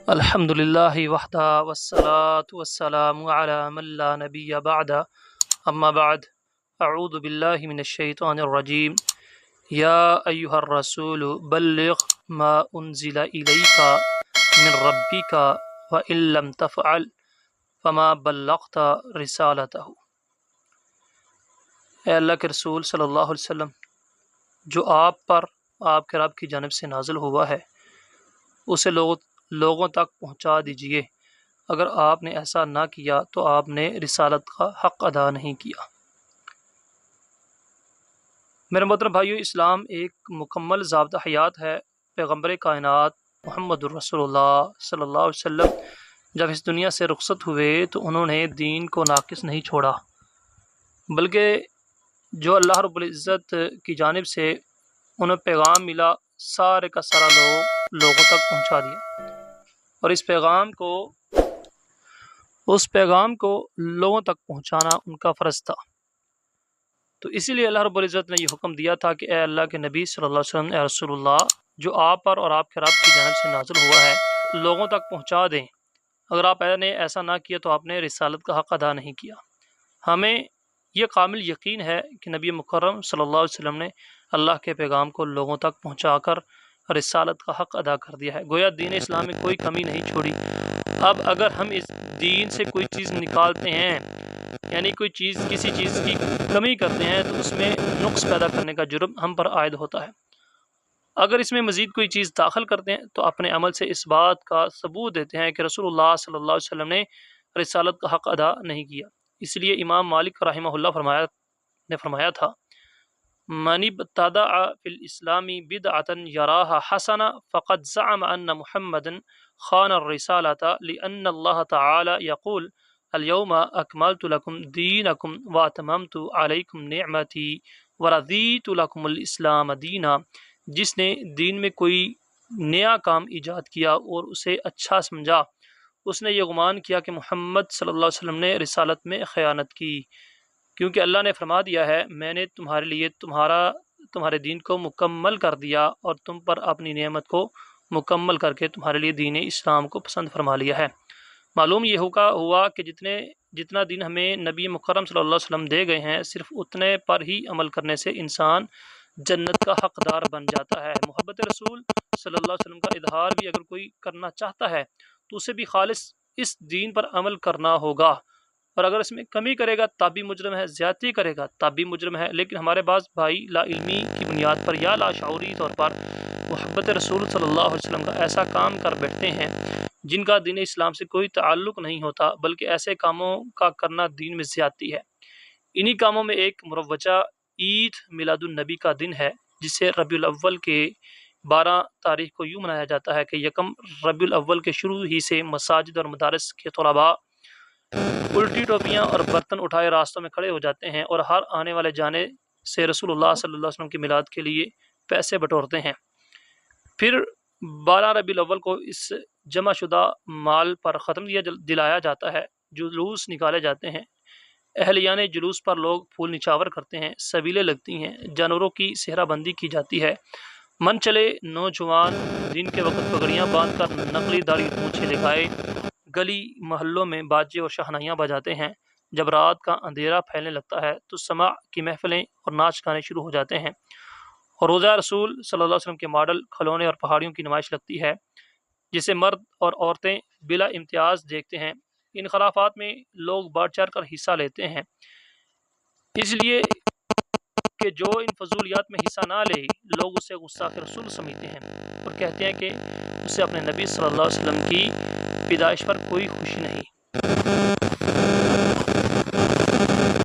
الحمد للہ وحدہ والصلاة والسلام علی من لا نبی بعد اما بعد اعوذ باللہ من الشیطان الرجیم یا ایہا الرسول بلغ ما انزل الیک من ربک وان لم تفعل فما بلغت رسالتہ۔ اے اللہ کے رسول صلی اللہ علیہ وسلم، جو آپ پر آپ کے رب کی جانب سے نازل ہوا ہے اسے لوگوں تک پہنچا دیجئے۔ اگر آپ نے ایسا نہ کیا تو آپ نے رسالت کا حق ادا نہیں کیا۔ میرے محترم بھائیو، اسلام ایک مکمل ضابطہ حیات ہے۔ پیغمبر کائنات محمد الرسول اللہ صلی اللہ علیہ وسلم جب اس دنیا سے رخصت ہوئے تو انہوں نے دین کو ناقص نہیں چھوڑا، بلکہ جو اللہ رب العزت کی جانب سے انہیں پیغام ملا سارے کا سارا لوگوں تک پہنچا دیا، اور اس پیغام کو لوگوں تک پہنچانا ان کا فرض تھا۔ تو اسی لیے اللہ رب العزت نے یہ حکم دیا تھا کہ اے اللہ کے نبی صلی اللہ علیہ وسلم، اے رسول اللہ، جو آپ پر اور آپ کے رب کی جانب سے نازل ہوا ہے لوگوں تک پہنچا دیں۔ اگر آپ نے ایسا نہ کیا تو آپ نے رسالت کا حق ادا نہیں کیا۔ ہمیں یہ کامل یقین ہے کہ نبی مکرم صلی اللہ علیہ وسلم نے اللہ کے پیغام کو لوگوں تک پہنچا کر رسالت کا حق ادا کر دیا ہے، گویا دین اسلام میں کوئی کمی نہیں چھوڑی۔ اب اگر ہم اس دین سے کوئی چیز نکالتے ہیں، یعنی کسی چیز کی کمی کرتے ہیں، تو اس میں نقص پیدا کرنے کا جرم ہم پر عائد ہوتا ہے۔ اگر اس میں مزید کوئی چیز داخل کرتے ہیں تو اپنے عمل سے اس بات کا ثبوت دیتے ہیں کہ رسول اللہ صلی اللہ علیہ وسلم نے رسالت کا حق ادا نہیں کیا۔ اس لیے امام مالک رحمہ اللہ نے فرمایا تھا، من ابتدع فی الاسلام بدعۃ یراها حسنہ فقد زعم ان محمد خان الرسالۃ لان اللہ تعالی یقول اليوم اکملت لکم دینکم واتممت علیکم نعمتی ورضیت لکم الاسلام دینا۔ جس نے دین میں کوئی نیا کام ایجاد کیا اور اسے اچھا سمجھا، اس نے یہ گمان کیا کہ محمد صلی اللہ علیہ وسلم نے رسالت میں خیانت کی، کیونکہ اللہ نے فرما دیا ہے میں نے تمہارے لیے تمہارے دین کو مکمل کر دیا اور تم پر اپنی نعمت کو مکمل کر کے تمہارے لیے دین اسلام کو پسند فرما لیا ہے۔ معلوم یہ ہوا کہ جتنا دین ہمیں نبی مکرم صلی اللہ علیہ وسلم دے گئے ہیں، صرف اتنے پر ہی عمل کرنے سے انسان جنت کا حقدار بن جاتا ہے۔ محبت رسول صلی اللہ علیہ وسلم کا اظہار بھی اگر کوئی کرنا چاہتا ہے تو اسے بھی خالص اس دین پر عمل کرنا ہوگا، اور اگر اس میں کمی کرے گا تب بھی مجرم ہے، زیادتی کرے گا تب بھی مجرم ہے۔ لیکن ہمارے بعض بھائی لا علمی کی بنیاد پر یا لاشعوری طور پر محبت رسول صلی اللہ علیہ وسلم کا ایسا کام کر بیٹھتے ہیں جن کا دین اسلام سے کوئی تعلق نہیں ہوتا، بلکہ ایسے کاموں کا کرنا دین میں زیادتی ہے۔ انہی کاموں میں ایک مروجہ عید میلاد النبی کا دن ہے، جسے ربیع الاول کے 12 تاریخ کو یوں منایا جاتا ہے کہ یکم ربیع الاول کے شروع ہی سے مساجد اور مدارس کے طلباء الٹی ٹوپیاں اور برتن اٹھائے راستوں میں کھڑے ہو جاتے ہیں اور ہر آنے والے جانے سے رسول اللہ صلی اللہ علیہ وسلم کے میلاد کے لیے پیسے بٹورتے ہیں۔ پھر 12 ربیع الاول کو اس جمع شدہ مال پر ختم دلایا جاتا ہے، جلوس نکالے جاتے ہیں، اہلیان جلوس پر لوگ پھول نچاور کرتے ہیں، سبیلیں لگتی ہیں، جانوروں کی صحرا بندی کی جاتی ہے، من چلے نوجوان دن کے وقت پگڑیاں باندھ کر نقلی داڑھی مونچھیں لگائے گلی محلوں میں باجے اور شہنائیاں بجاتے ہیں۔ جب رات کا اندھیرا پھیلنے لگتا ہے تو سماع کی محفلیں اور ناچ گانے شروع ہو جاتے ہیں، اور روزہ رسول صلی اللہ علیہ وسلم کے ماڈل کھلونے اور پہاڑیوں کی نمائش لگتی ہے جسے مرد اور عورتیں بلا امتیاز دیکھتے ہیں۔ ان خلافات میں لوگ بڑھ چڑھ کر حصہ لیتے ہیں، اس لیے کہ جو ان فضولیات میں حصہ نہ لے لوگ اسے گستاخ رسول سمجھتے ہیں اور کہتے ہیں کہ اسے اپنے نبی صلی اللہ علیہ وسلم کی پیدائش پر کوئی خوشی نہیں۔